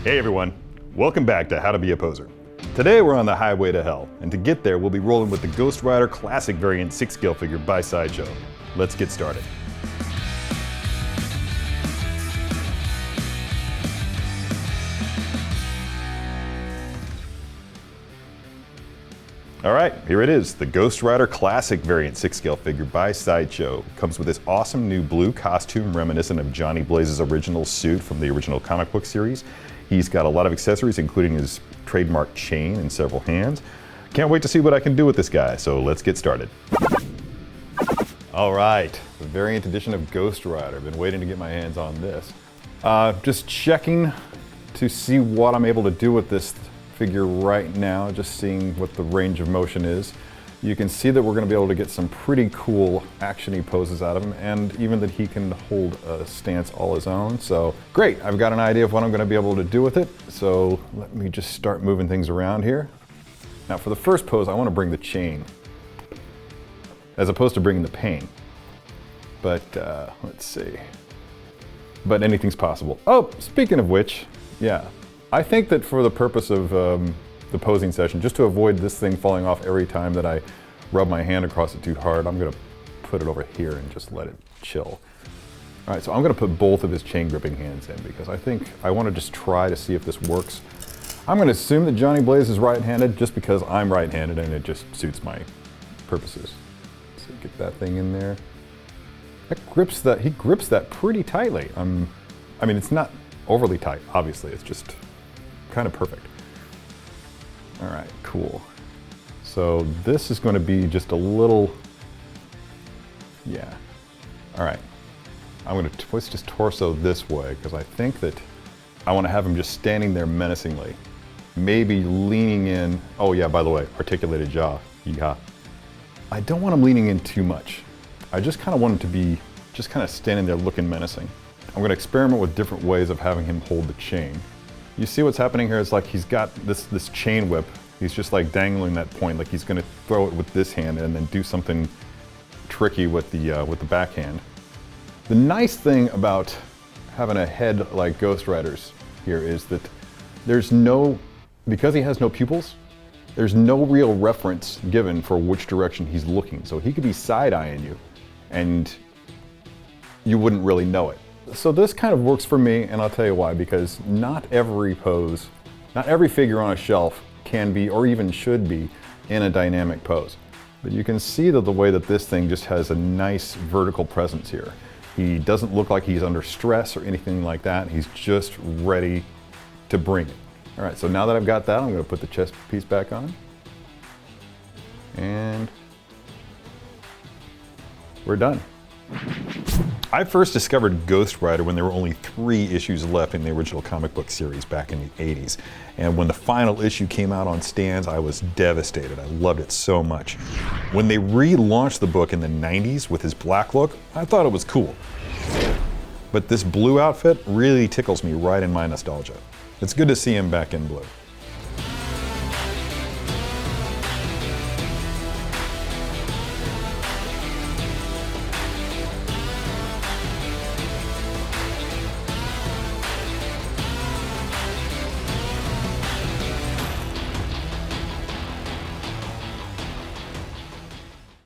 Hey everyone, welcome back to How to Be a Poser. Today we're on the highway to hell, and to get there we'll be rolling with the Ghost Rider Classic Variant 6-scale figure by Sideshow. Let's get started. All right, here it is, the Ghost Rider Classic Variant 6-scale figure by Sideshow. Comes with this awesome new blue costume reminiscent of Johnny Blaze's original suit from the original comic book series. He's got a lot of accessories, including his trademark chain in several hands. Can't wait to see what I can do with this guy, so let's get started. All right, the variant edition of Ghost Rider. I've been waiting to get my hands on this. Just checking to see what I'm able to do with this figure right now, just seeing what the range of motion is. You can see that we're going to be able to get some pretty cool action-y poses out of him, and even that he can hold a stance all his own. So great, I've got an idea of what I'm going to be able to do with it. So let me just start moving things around here. Now for the first pose, I want to bring the chain, as opposed to bringing the pain. But let's see. But anything's possible. Oh, speaking of which, yeah. I think that for the purpose of the posing session, just to avoid this thing falling off every time that I rub my hand across it too hard, I'm gonna put it over here and just let it chill. All right, so I'm gonna put both of his chain gripping hands in because I think I wanna just try to see if this works. I'm gonna assume that Johnny Blaze is right-handed just because I'm right-handed and it just suits my purposes. So get that thing in there. He grips that pretty tightly. I mean, it's not overly tight, obviously, it's just kind of perfect. All right, cool. So this is going to be just a little, yeah. All right, I'm going to twist his torso this way because I think that I want to have him just standing there menacingly, maybe leaning in. Oh yeah, by the way, articulated jaw, yeehaw. I don't want him leaning in too much. I just kind of want him to be just kind of standing there looking menacing. I'm going to experiment with different ways of having him hold the chain. You see what's happening here? It's like he's got this chain whip. He's just like dangling that point, like he's going to throw it with this hand and then do something tricky with the backhand. The nice thing about having a head like Ghost Rider's here is that because he has no pupils, there's no real reference given for which direction he's looking. So he could be side-eyeing you and you wouldn't really know it. So this kind of works for me, and I'll tell you why, because not every pose, not every figure on a shelf can be, or even should be, in a dynamic pose. But you can see that the way that this thing just has a nice vertical presence here. He doesn't look like he's under stress or anything like that. He's just ready to bring it. All right, so now that I've got that, I'm gonna put the chest piece back on. And we're done. I first discovered Ghost Rider when there were only 3 issues left in the original comic book series back in the 80s. And when the final issue came out on stands, I was devastated. I loved it so much. When they relaunched the book in the 90s with his black look, I thought it was cool. But this blue outfit really tickles me right in my nostalgia. It's good to see him back in blue.